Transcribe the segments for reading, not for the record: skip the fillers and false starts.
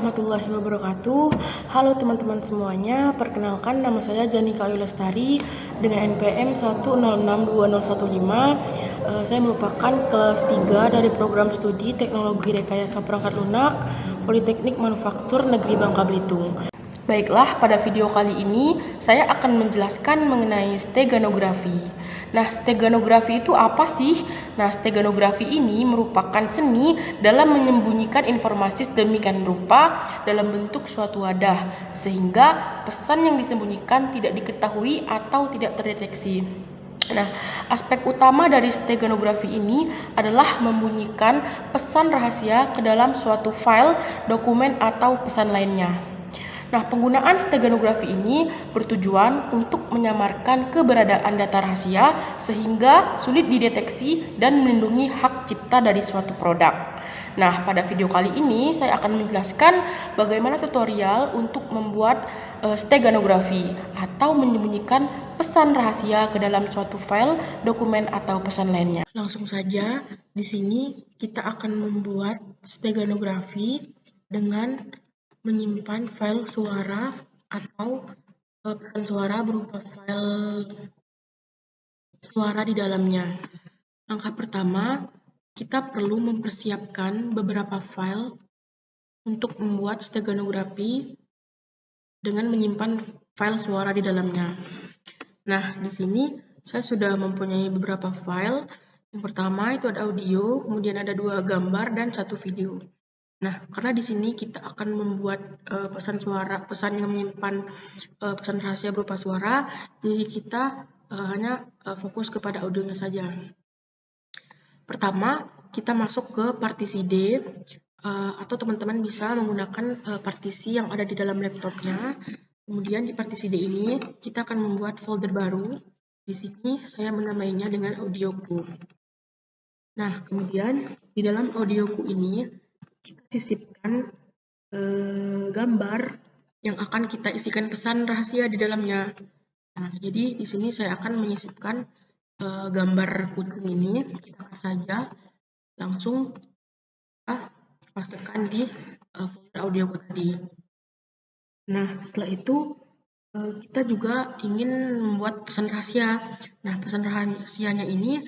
warahmatullahi wabarakatuh. Halo teman-teman semuanya, perkenalkan nama saya Janika Ayu Lestari dengan NPM 1062015. Saya merupakan kelas 3 dari program studi Teknologi Rekayasa Perangkat Lunak Politeknik Manufaktur Negeri Bangka Belitung. Baiklah, pada video kali ini saya akan menjelaskan mengenai steganografi. Nah, steganografi itu apa sih? Nah, steganografi ini merupakan seni dalam menyembunyikan informasi sedemikian rupa dalam bentuk suatu wadah, sehingga pesan yang disembunyikan tidak diketahui atau tidak terdeteksi. Nah, aspek utama dari steganografi ini adalah membunyikan pesan rahasia ke dalam suatu file, dokumen, atau pesan lainnya. Nah, penggunaan steganografi ini bertujuan untuk menyamarkan keberadaan data rahasia sehingga sulit dideteksi dan melindungi hak cipta dari suatu produk. Nah, pada video kali ini saya akan menjelaskan bagaimana tutorial untuk membuat steganografi atau menyembunyikan pesan rahasia ke dalam suatu file, dokumen, atau pesan lainnya. Langsung saja, di sini kita akan membuat steganografi dengan menyimpan file suara atau pesan suara berupa file suara di dalamnya. Langkah pertama, kita perlu mempersiapkan beberapa file untuk membuat steganografi dengan menyimpan file suara di dalamnya. Nah, di sini saya sudah mempunyai beberapa file. Yang pertama itu ada audio, kemudian ada 2 gambar dan 1 video. Nah, karena di sini kita akan membuat pesan yang menyimpan pesan rahasia berupa suara, jadi kita hanya fokus kepada audionya saja. Pertama, kita masuk ke partisi D, atau teman-teman bisa menggunakan partisi yang ada di dalam laptopnya. Kemudian di partisi D ini, kita akan membuat folder baru. Di sini saya menamainya dengan audioku. Nah, kemudian di dalam audioku ini, kita sisipkan gambar yang akan kita isikan pesan rahasia di dalamnya. Nah, jadi di sini saya akan menyisipkan gambar kucing ini. Kita saja langsung kita masukkan di folder audio tadi. Nah, setelah itu kita juga ingin membuat pesan rahasia. Nah, pesan rahasianya ini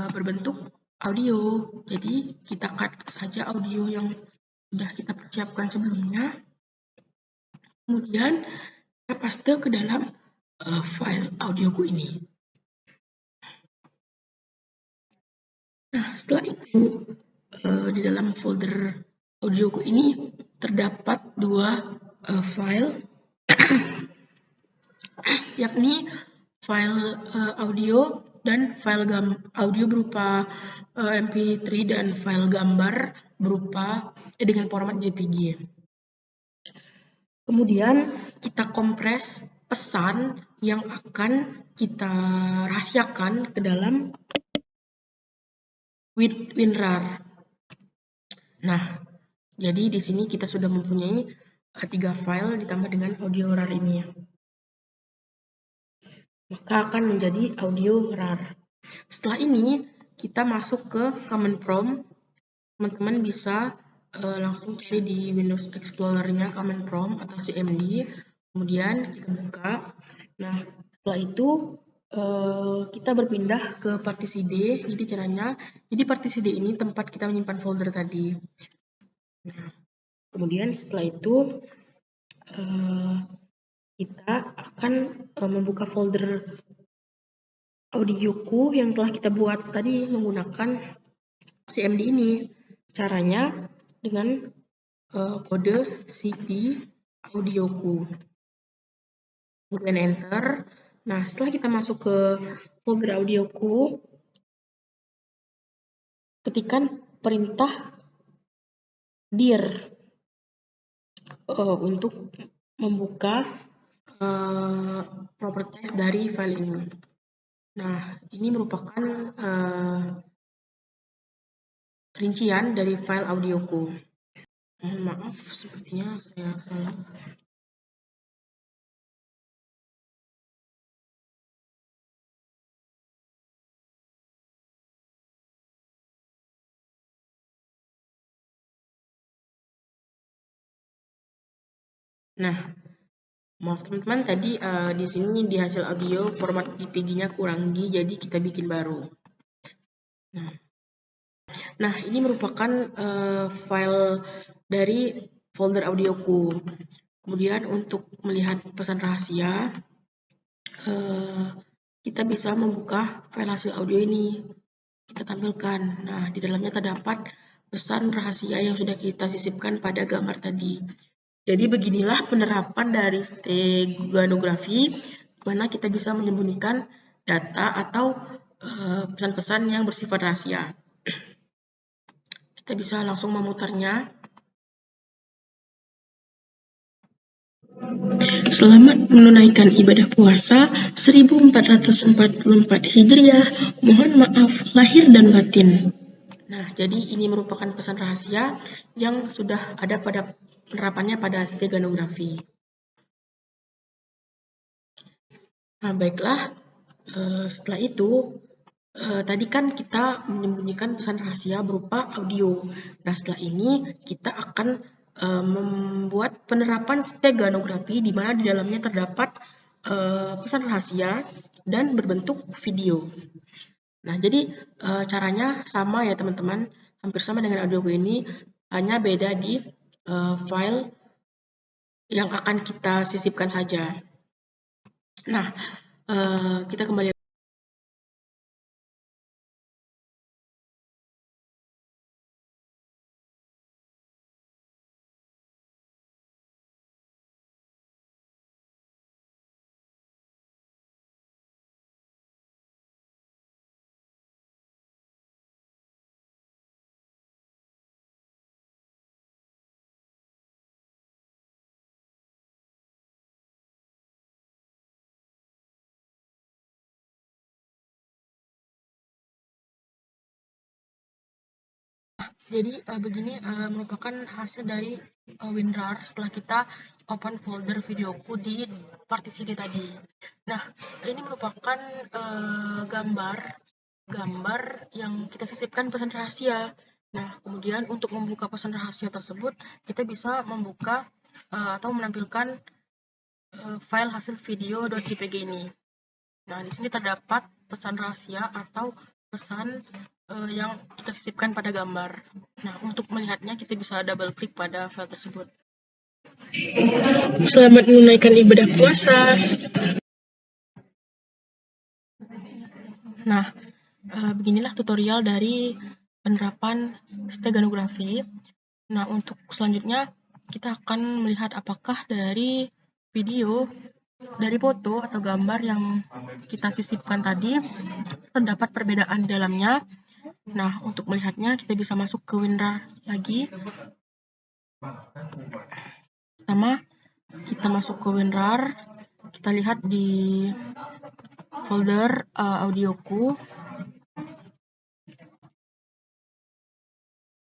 berbentuk audio. Jadi kita cut saja audio yang sudah kita persiapkan sebelumnya, kemudian kita paste ke dalam file audioku ini. Nah, setelah itu di dalam folder audioku ini terdapat 2 file, yakni file audio dan file audio berupa MP3 dan file gambar berupa dengan format JPG. Kemudian kita kompres pesan yang akan kita rahasiakan ke dalam WinRAR. Nah, jadi di sini kita sudah mempunyai 3 file ditambah dengan audio RAR ini. Maka akan menjadi audio RAR. Setelah ini kita masuk ke command prompt. Teman-teman bisa langsung cari di Windows Explorer-nya command prompt atau CMD. Kemudian kita buka. Nah, setelah itu kita berpindah ke partisi D. Jadi caranya, jadi partisi D ini tempat kita menyimpan folder tadi. Nah, kemudian setelah itu kita akan membuka folder audioku yang telah kita buat tadi menggunakan CMD ini. Caranya dengan kode cp audioku. Kemudian enter. Nah, setelah kita masuk ke folder audioku, ketikkan perintah dir untuk membuka properties dari file ini. Nah, ini merupakan rincian dari file audioku. Mohon maaf, sepertinya saya salah. Nah, maaf teman-teman, tadi di sini di hasil audio format JPG-nya kurang G, jadi kita bikin baru. Nah, ini merupakan file dari folder audioku. Kemudian untuk melihat pesan rahasia, kita bisa membuka file hasil audio ini. Kita tampilkan. Nah, di dalamnya terdapat pesan rahasia yang sudah kita sisipkan pada gambar tadi. Jadi beginilah penerapan dari steganografi, di mana kita bisa menyembunyikan data atau pesan-pesan yang bersifat rahasia. Kita bisa langsung memutarnya. Selamat menunaikan ibadah puasa 1444 Hijriah. Mohon maaf lahir dan batin. Nah, jadi ini merupakan pesan rahasia yang sudah ada pada penerapannya pada steganografi. Nah, baiklah. Setelah itu, tadi kan kita menyembunyikan pesan rahasia berupa audio. Nah, setelah ini kita akan membuat penerapan steganografi di mana di dalamnya terdapat pesan rahasia dan berbentuk video. Nah, jadi caranya sama ya teman-teman, hampir sama dengan audio ini, hanya beda di file yang akan kita sisipkan saja. Nah, kita kembali. Jadi begini merupakan hasil dari WinRAR setelah kita open folder videoku di partisi D tadi. Nah, ini merupakan gambar yang kita sisipkan pesan rahasia. Nah, kemudian untuk membuka pesan rahasia tersebut, kita bisa membuka atau menampilkan file hasil video.jpg ini. Nah, di sini terdapat pesan rahasia atau pesan yang kita sisipkan pada gambar. Nah, untuk melihatnya kita bisa double klik pada file tersebut. Selamat menunaikan ibadah puasa. Nah, beginilah tutorial dari penerapan steganografi. Nah, untuk selanjutnya kita akan melihat apakah dari video, dari foto atau gambar yang kita sisipkan tadi terdapat perbedaan di dalamnya. Nah, untuk melihatnya kita bisa masuk ke WinRAR lagi. Pertama, kita masuk ke WinRAR, kita lihat di folder audioku.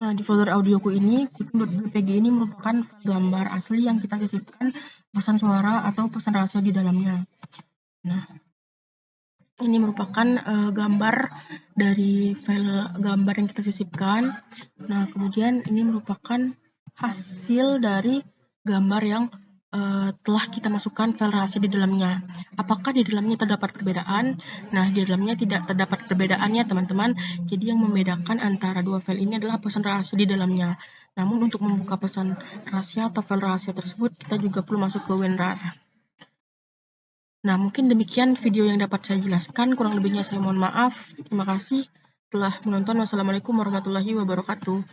Nah, di folder audioku ini, JPG ini merupakan gambar asli yang kita sisipkan pesan suara atau pesan rahasia di dalamnya. Nah, ini merupakan gambar dari file gambar yang kita sisipkan. Nah, kemudian ini merupakan hasil dari gambar yang telah kita masukkan file rahasia di dalamnya. Apakah di dalamnya terdapat perbedaan? Nah, di dalamnya tidak terdapat perbedaannya, teman-teman. Jadi yang membedakan antara dua file ini adalah pesan rahasia di dalamnya. Namun untuk membuka pesan rahasia atau file rahasia tersebut, kita juga perlu masuk ke WinRAR. Nah, mungkin demikian video yang dapat saya jelaskan. Kurang lebihnya saya mohon maaf. Terima kasih telah menonton. Wassalamualaikum warahmatullahi wabarakatuh.